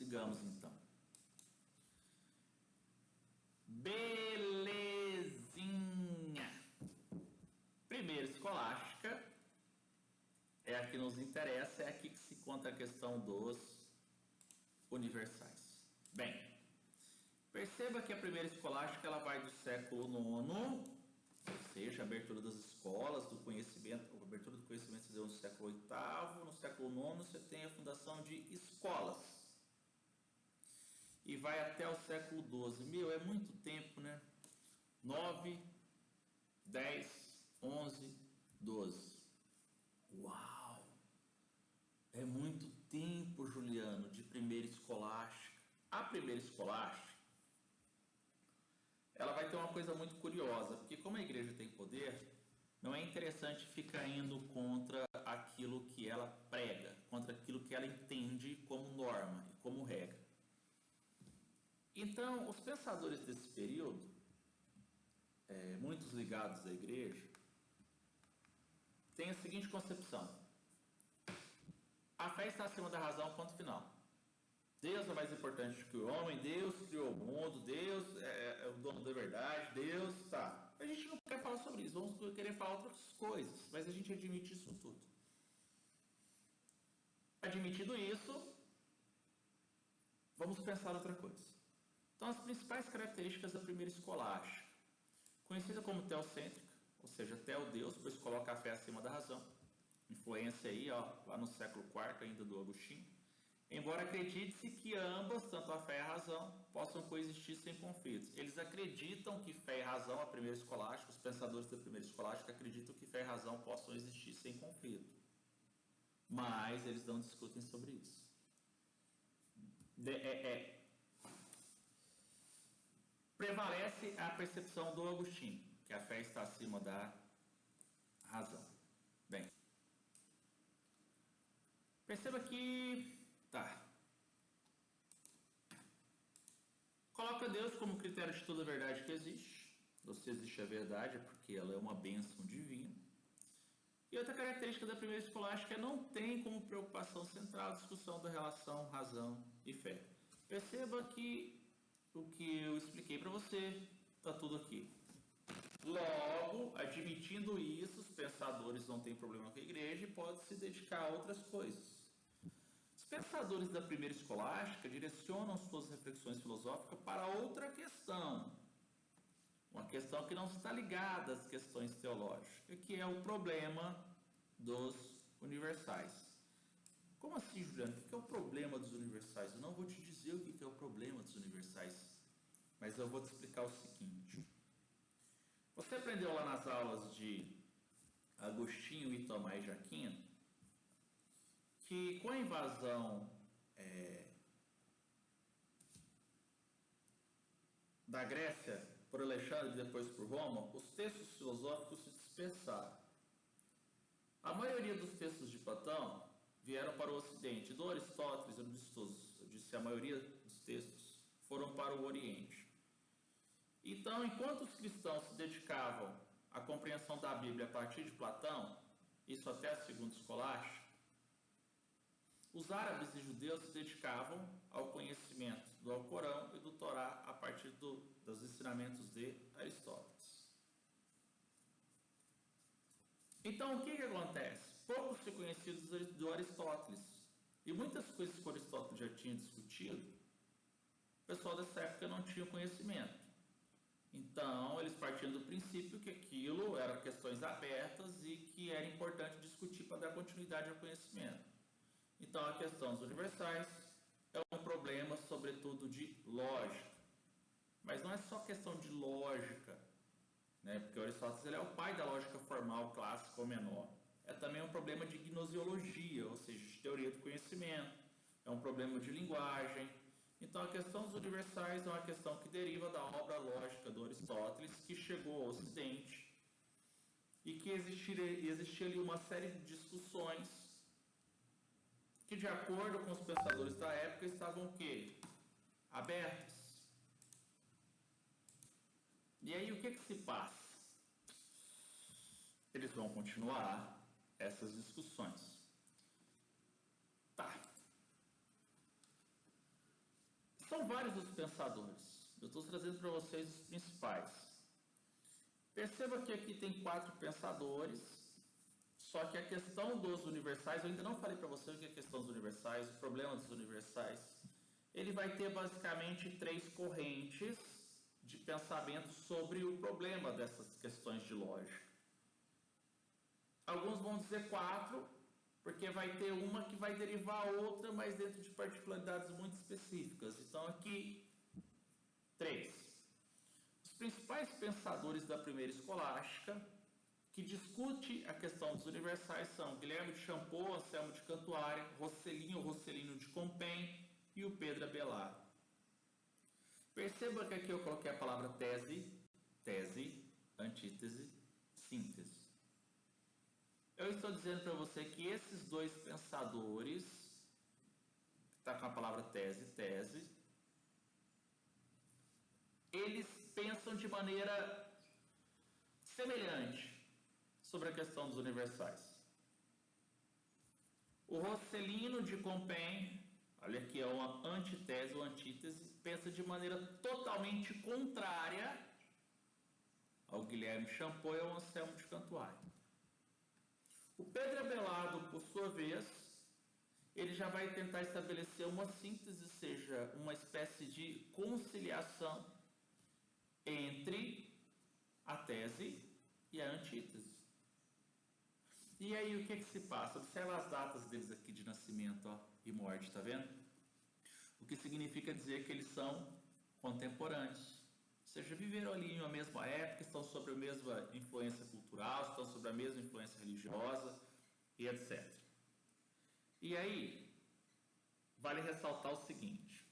Sigamos então. Belezinha! Primeira escolástica é a que nos interessa, é aqui que se conta a questão dos universais. Bem, perceba que a primeira escolástica ela vai do século IX, ou seja, a abertura das escolas, do conhecimento, a abertura do conhecimento se deu no século VIII, no século IX você tem a fundação de escolas. E vai até o século XII. Meu, é muito tempo, né? 9, 10, 11, 12. Uau! É muito tempo, Juliano, de primeira escolástica. A primeira escolástica, ela vai ter uma coisa muito curiosa, porque como a igreja tem poder, não é interessante ficar indo contra aquilo que ela prega, contra aquilo que ela entende como norma e como regra. Então, os pensadores desse período, muitos ligados à igreja, têm a seguinte concepção: a fé está acima da razão, ponto final. Deus é mais importante que o homem, Deus criou o mundo, Deus é o dono da verdade, Deus tá. A gente não quer falar sobre isso, vamos querer falar outras coisas, mas a gente admite isso tudo. Admitido isso, vamos pensar outra coisa. Então, as principais características da primeira escolástica, conhecida como teocêntrica, ou seja, teo-Deus, pois coloca a fé acima da razão. Influência aí, ó, lá no século IV ainda do Agostinho. Embora acredite-se que ambas, tanto a fé e a razão, possam coexistir sem conflitos. Eles acreditam que fé e razão, a primeira escolástica, os pensadores da primeira escolástica acreditam que fé e razão possam existir sem conflito. Mas eles não discutem sobre isso. Prevalece a percepção do Agostinho, que a fé está acima da razão. Bem, perceba que coloca Deus como critério de toda a verdade que existe. Ou se existe a verdade é porque ela é uma bênção divina. E outra característica da primeira escolástica é não tem como preocupação central a discussão da relação razão e fé. Perceba que o que eu expliquei para você está tudo aqui. Logo, admitindo isso, os pensadores não têm problema com a igreja e podem se dedicar a outras coisas. Os pensadores da primeira escolástica direcionam suas reflexões filosóficas para outra questão. Uma questão que não está ligada às questões teológicas, que é o problema dos universais. Como assim, Juliano? O que é o problema dos universais? Eu não vou te dizer o que é o problema dos universais, mas eu vou te explicar o seguinte. Você aprendeu lá nas aulas de Agostinho e Tomás de Aquino que com a invasão da Grécia por Alexandre e depois por Roma, os textos filosóficos se dispersaram. A maioria dos textos de Platão vieram para o Ocidente. Do Aristóteles, eu disse a maioria dos textos foram para o Oriente. Então, enquanto os cristãos se dedicavam à compreensão da Bíblia a partir de Platão, isso até a segunda escolástica, os árabes e judeus se dedicavam ao conhecimento do Alcorão e do Torá a partir dos ensinamentos de Aristóteles. Então, o que acontece? Pouco se conhecia do Aristóteles. E muitas coisas que Aristóteles já tinha discutido, o pessoal dessa época não tinha conhecimento. Então, eles partiam do princípio que aquilo eram questões abertas e que era importante discutir para dar continuidade ao conhecimento. Então, a questão dos universais é um problema, sobretudo, de lógica. Mas não é só questão de lógica, né? Porque Aristóteles ele é o pai da lógica formal, clássica ou menor. É também um problema de gnosiologia, ou seja, de teoria do conhecimento. É um problema de linguagem. Então, a questão dos universais é uma questão que deriva da obra lógica do Aristóteles, que chegou ao Ocidente e que existia ali uma série de discussões que, de acordo com os pensadores da época, estavam o quê? Abertos. E aí, o que se passa? Eles vão continuar essas discussões. Tá. vários dos pensadores. Eu estou trazendo para vocês os principais. Perceba que aqui tem 4 pensadores, só que a questão dos universais, eu ainda não falei para você o que é a questão dos universais, o problema dos universais. Ele vai ter basicamente 3 correntes de pensamento sobre o problema dessas questões de lógica. Alguns vão dizer 4, porque vai ter uma que vai derivar a outra, mas dentro de particularidades muito específicas. Então aqui, 3. Os principais pensadores da primeira escolástica, que discute a questão dos universais, são Guilherme de Champeau, Anselmo de Cantuária, Rosselino de Compiègne e o Pedro Abelard. Perceba que aqui eu coloquei a palavra tese, antítese, síntese. Eu estou dizendo para você que esses 2 pensadores, que está com a palavra tese, eles pensam de maneira semelhante sobre a questão dos universais. O Rosselino de Compiègne, olha aqui, é uma antitese ou antítese, pensa de maneira totalmente contrária ao Guilherme de Champeau e ao Anselmo de Cantuária. O Pedro Abelard, por sua vez, ele já vai tentar estabelecer uma síntese, seja uma espécie de conciliação entre a tese e a antítese. E aí o que se passa? Observa as datas deles aqui de nascimento, ó, e morte, tá vendo? O que significa dizer que eles são contemporâneos. Ou seja, viveram ali em uma mesma época, estão sob a mesma influência cultural, estão sob a mesma influência religiosa e etc. E aí, vale ressaltar o seguinte.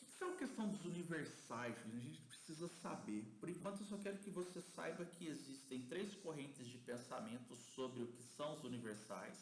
O que é a questão dos universais? A gente precisa saber. Por enquanto, eu só quero que você saiba que existem 3 correntes de pensamento sobre o que são os universais.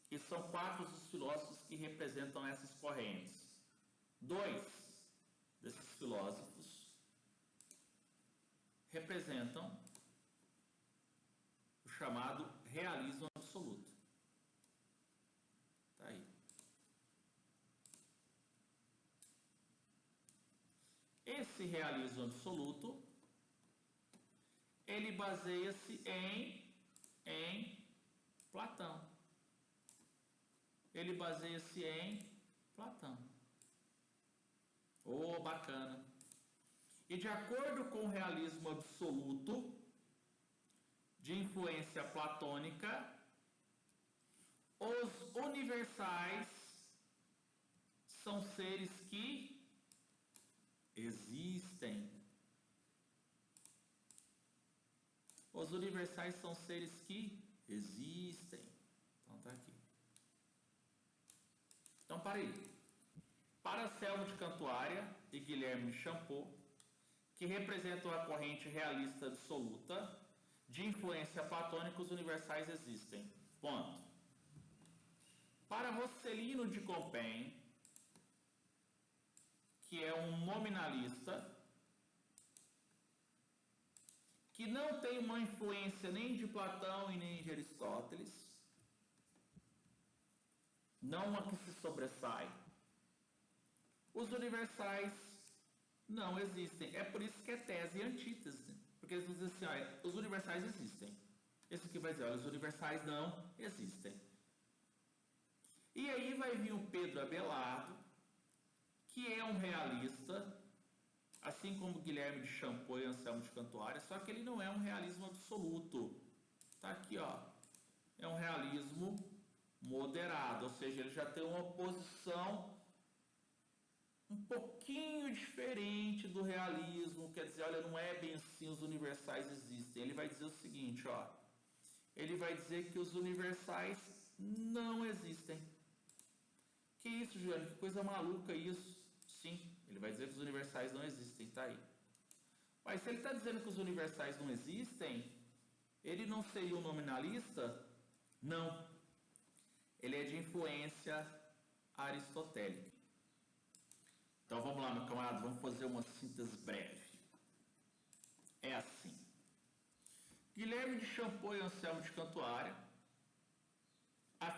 E são 4 os filósofos que representam essas correntes. 2 desses filósofos representam o chamado realismo absoluto. Tá aí. Esse realismo absoluto, ele baseia-se em Platão. Ele baseia-se em Platão. Oh, bacana. E de acordo com o realismo absoluto, de influência platônica, os universais são seres que existem. Os universais são seres que existem. Então tá aqui. Então para aí. Para Anselmo de Cantuária e Guilherme de Champeau, que representam a corrente realista absoluta, de influência platônica, os universais existem. Ponto. Para Rosselino de Compiègne, que é um nominalista, que não tem uma influência nem de Platão e nem de Aristóteles, não uma que se sobressai, os universais não existem. É por isso que é tese e antítese. Porque eles dizem assim, olha, os universais existem. Esse aqui vai dizer, olha, os universais não existem. E aí vai vir o Pedro Abelard, que é um realista, assim como Guilherme de Champeau e Anselmo de Cantuária, só que ele não é um realismo absoluto. Tá aqui, ó. É um realismo moderado, ou seja, ele já tem uma posição um pouquinho diferente do realismo, quer dizer, olha, não é bem assim, os universais existem. Ele vai dizer o seguinte, ó. Ele vai dizer que os universais não existem. Que isso, Juliano? Que coisa maluca isso. Sim, ele vai dizer que os universais não existem, tá aí. Mas se ele está dizendo que os universais não existem, ele não seria um nominalista? Não. Ele é de influência aristotélica. Então vamos lá, meu camarada, vamos fazer uma síntese breve. É assim. Guilherme de Champeau e Anselmo de Cantuária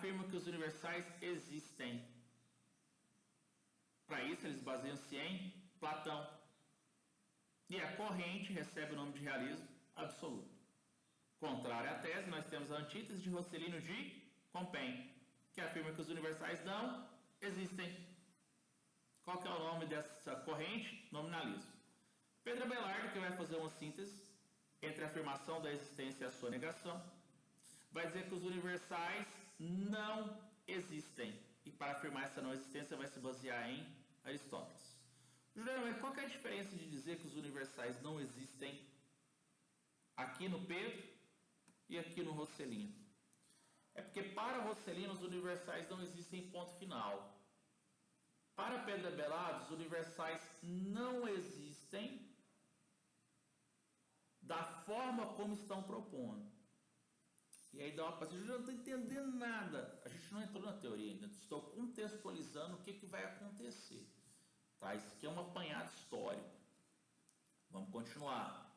afirmam que os universais existem. Para isso, eles baseiam-se em Platão. E a corrente recebe o nome de realismo absoluto. Contrário à tese, nós temos a antítese de Rosselino de Compiègne, que afirma que os universais não existem. Qual que é o nome dessa corrente? Nominalismo. Pedro Abelardo, que vai fazer uma síntese entre a afirmação da existência e a sua negação, vai dizer que os universais não existem. E para afirmar essa não existência vai se basear em Aristóteles. Juliano, qual que é a diferença de dizer que os universais não existem aqui no Pedro e aqui no Rosselino? É porque para Rosselino os universais não existem em ponto final. Para Pedro Abelardo, os universais não existem da forma como estão propondo. E aí dá uma passagem, eu não estou entendendo nada. A gente não entrou na teoria ainda, estou contextualizando o que vai acontecer. Tá? Isso aqui é um apanhado histórico. Vamos continuar.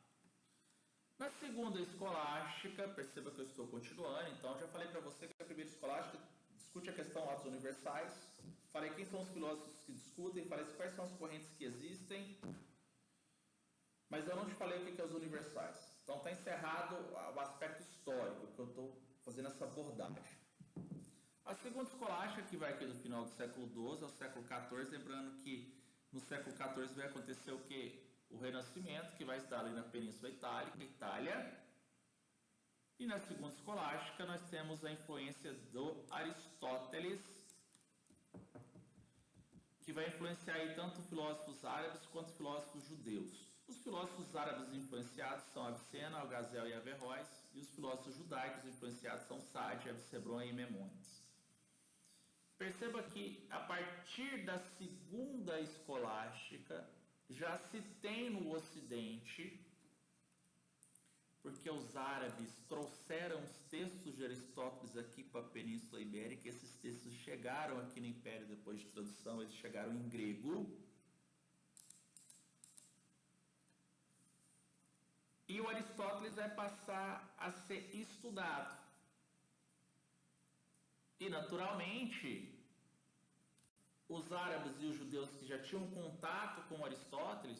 Na segunda escolástica, perceba que eu estou continuando, então já falei para você que a primeira escolástica discute a questão lá dos universais. Falei quem são os filósofos que discutem, falei quais são as correntes que existem, mas eu não te falei o que é os universais. Então está encerrado o aspecto histórico que eu estou fazendo essa abordagem. A segunda escolástica, que vai aqui do final do século XII ao século XIV, lembrando que no século XIV vai acontecer o que? O Renascimento, que vai estar ali na Península Itália. E na segunda escolástica nós temos a influência do Aristóteles, que vai influenciar aí tanto filósofos árabes quanto filósofos judeus. Os filósofos árabes influenciados são Avicena, Algazel e Averroes, e os filósofos judaicos influenciados são Sade, Avicebron e Maimônides. Perceba que a partir da segunda escolástica já se tem no Ocidente, porque os árabes trouxeram os textos de Aristóteles aqui para a Península Ibérica. Esses textos chegaram aqui no Império depois de tradução, eles chegaram em grego. E o Aristóteles vai passar a ser estudado. E naturalmente, os árabes e os judeus que já tinham contato com Aristóteles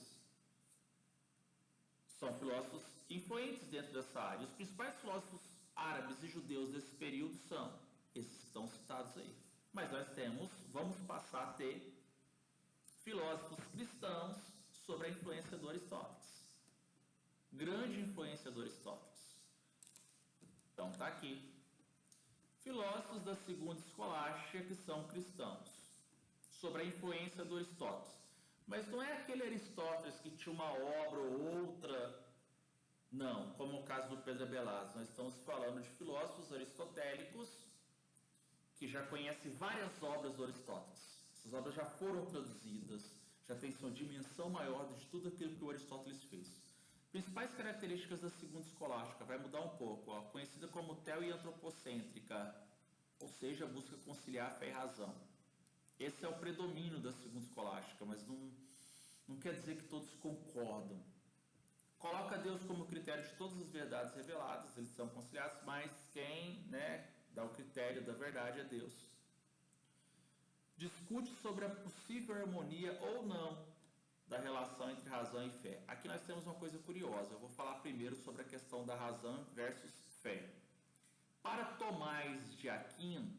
são filósofos influentes dentro dessa área. Os principais filósofos árabes e judeus desse período são esses que estão citados aí. Mas nós vamos passar a ter filósofos cristãos sobre a influência do Aristóteles. Grande influência do Aristóteles. Então está aqui. Filósofos da segunda escolástica que são cristãos, sobre a influência do Aristóteles. Mas não é aquele Aristóteles que tinha uma obra ou outra, não, como o caso do Pedro Abelardo. Nós estamos falando de filósofos aristotélicos que já conhecem várias obras do Aristóteles. Essas obras já foram traduzidas, já tem sua dimensão maior de tudo aquilo que o Aristóteles fez. Principais características da segunda escolástica, vai mudar um pouco, ó, conhecida como teo e antropocêntrica, ou seja, busca conciliar fé e razão. Esse é o predomínio da segunda escolástica, mas não quer dizer que todos concordam. Coloca Deus como critério de todas as verdades reveladas, eles são conciliados, mas quem dá o critério da verdade é Deus. Discute sobre a possível harmonia ou não da relação entre razão e fé. Aqui nós temos uma coisa curiosa, eu vou falar primeiro sobre a questão da razão versus fé. Para Tomás de Aquino,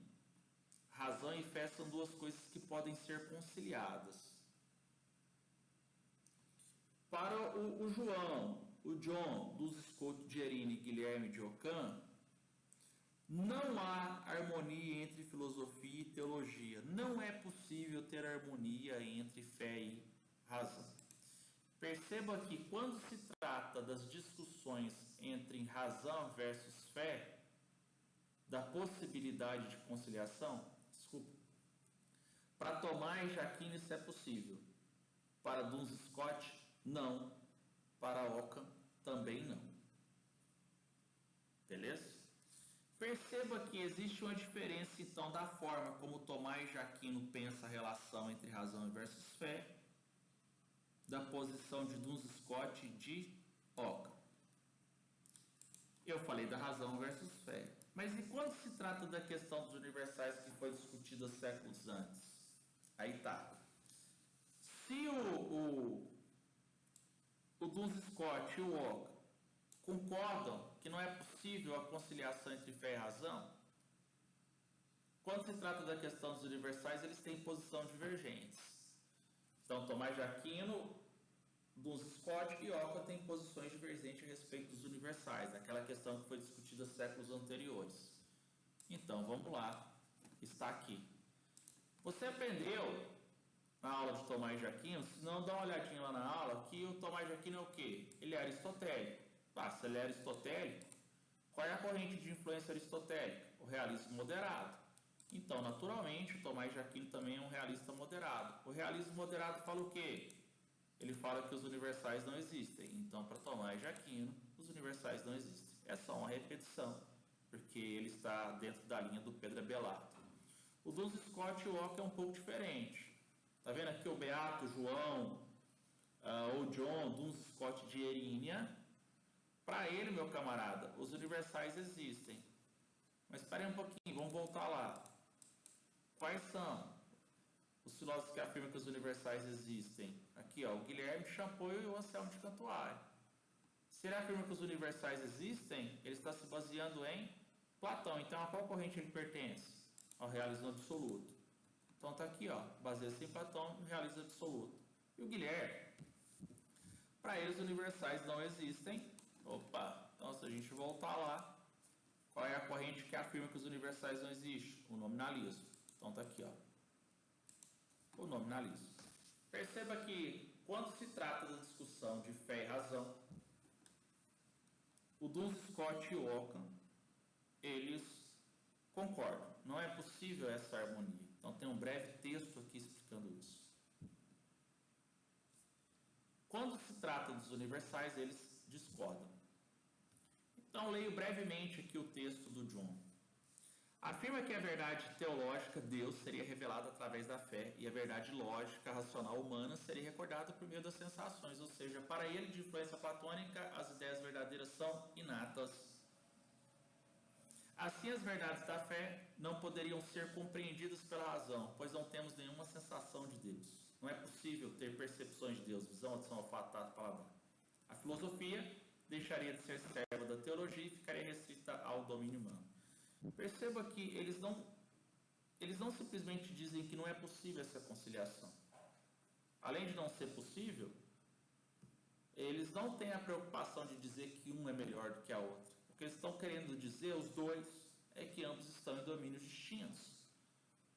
razão e fé são duas coisas que podem ser conciliadas. Para o John dos Scott Gerini e Guilherme de Ockham, não há harmonia entre filosofia e teologia. Não é possível ter harmonia entre fé e razão. Perceba que quando se trata das discussões entre razão versus fé, da possibilidade de conciliação, para Tomás de Aquino isso é possível. Para Duns Scott, não. Para Ockham, também não. Beleza? Perceba que existe uma diferença, então, da forma como Tomás de Aquino pensa a relação entre razão versus fé, da posição de Duns Scott e de Ockham. Eu falei da razão versus fé. Mas e quando se trata da questão dos universais que foi discutida séculos antes? Aí tá. Se o Duns Scott e o Oca concordam que não é possível a conciliação entre fé e razão, quando se trata da questão dos universais, eles têm posição divergentes. Então, Tomás de Aquino, Duns Scott e Oca têm posições divergentes a respeito dos universais, aquela questão que foi discutida séculos anteriores. Então, vamos lá, está aqui. Você aprendeu na aula de Tomás de Aquino, se não, dá uma olhadinha lá na aula, que o Tomás de Aquino é o quê? Ele é aristotélico. Tá, se ele é aristotélico, qual é a corrente de influência aristotélica? O realismo moderado. Então, naturalmente, o Tomás de Aquino também é um realista moderado. O realismo moderado fala o quê? Ele fala que os universais não existem. Então, para Tomás de Aquino, os universais não existem. É só uma repetição, porque ele está dentro da linha do Pedro Abelato. O Duns Scott e o Oca é um pouco diferente. Tá vendo aqui o Beato, João, ou John, Duns Scott de Erínia? Para ele, meu camarada, os universais existem. Mas espere um pouquinho, vamos voltar lá. Quais são os filósofos que afirmam que os universais existem? Aqui, ó, o Guilherme de Champoux e o Anselmo de Cantuária. Se ele afirma que os universais existem, ele está se baseando em Platão. Então, a qual corrente ele pertence? Ao realismo absoluto. Então, está aqui, ó, baseia-se em Platão e realismo absoluto. E o Guilherme, para ele, os universais não existem. Opa, então se a gente voltar lá, qual é a corrente que afirma que os universais não existem? O nominalismo. Então está aqui, ó, o nominalismo. Perceba que quando se trata da discussão de fé e razão, o Duns Scott e o Ockham, eles concordam. Não é possível essa harmonia. Então tem um breve texto aqui explicando isso. Quando se trata dos universais, eles discordam. Então, leio brevemente aqui o texto do John. Afirma que a verdade teológica, Deus, seria revelada através da fé e a verdade lógica, racional, humana, seria recordada por meio das sensações, ou seja, para ele, de influência platônica, as ideias verdadeiras são inatas. Assim, as verdades da fé não poderiam ser compreendidas pela razão, pois não temos nenhuma sensação de Deus. Não é possível ter percepções de Deus, visão, audição, olfato, tato, paladar. A filosofia deixaria de ser serva da teologia e ficaria restrita ao domínio humano. Perceba que eles não simplesmente dizem que não é possível essa conciliação. Além de não ser possível, eles não têm a preocupação de dizer que um é melhor do que a outra. O que eles estão querendo dizer, os dois, é que ambos estão em domínios distintos.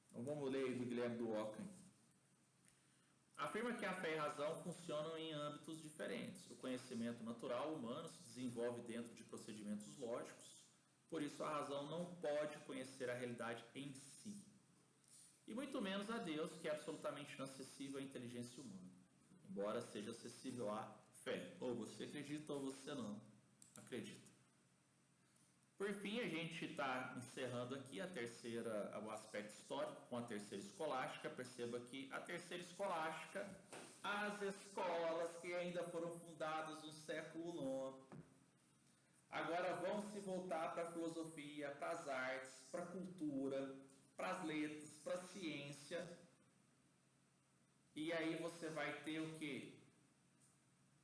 Então vamos ler aí do Guilherme do Ockham. Afirma que a fé e a razão funcionam em âmbitos diferentes. O conhecimento natural humano se desenvolve dentro de procedimentos lógicos, por isso a razão não pode conhecer a realidade em si. E muito menos a Deus, que é absolutamente inacessível à inteligência humana, embora seja acessível à fé. Ou você acredita ou você não acredita. Por fim, a gente está encerrando aqui o aspecto histórico com a terceira escolástica. Perceba que a terceira escolástica, as escolas que ainda foram fundadas no século IX, agora vão se voltar para a filosofia, para as artes, para a cultura, para as letras, para a ciência. E aí você vai ter o quê?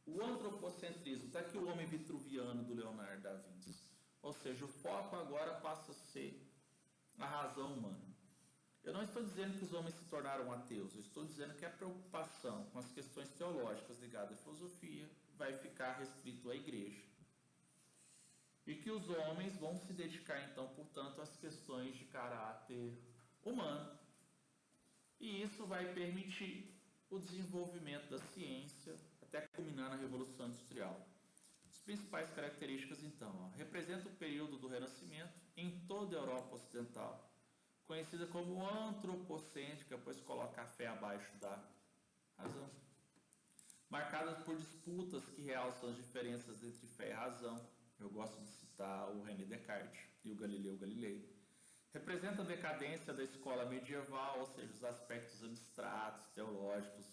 O antropocentrismo. Está aqui o homem vitruviano do Leonardo da Vinci. Ou seja, o foco agora passa a ser a razão humana. Eu não estou dizendo que os homens se tornaram ateus, eu estou dizendo que a preocupação com as questões teológicas ligadas à filosofia vai ficar restrito à igreja. E que os homens vão se dedicar, então, portanto, às questões de caráter humano. E isso vai permitir o desenvolvimento da ciência até culminar na Revolução Industrial. As principais características, então, representa o período do Renascimento em toda a Europa Ocidental, conhecida como antropocêntrica, pois coloca a fé abaixo da razão. Marcadas por disputas que realçam as diferenças entre fé e razão. Eu gosto de citar o René Descartes e o Galileu Galilei. Representa a decadência da escola medieval, ou seja, os aspectos abstratos, teológicos,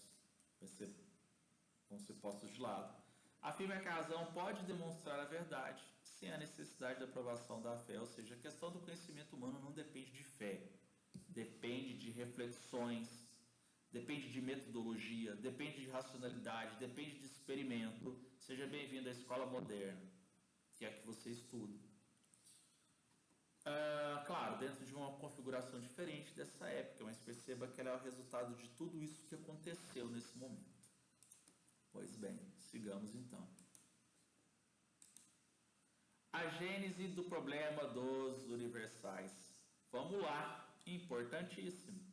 vão ser postos de lado. afirma que a razão pode demonstrar a verdade sem a necessidade da aprovação da fé, ou seja, a questão do conhecimento humano não depende de fé, depende de reflexões, depende de metodologia, depende de racionalidade, depende de experimento. Seja bem-vindo à escola moderna, que é a que você estuda. Claro, dentro de uma configuração diferente dessa época, mas perceba que ela é o resultado de tudo isso que aconteceu nesse momento. Pois bem, sigamos então. A gênese do problema dos universais. Vamos lá, importantíssimo.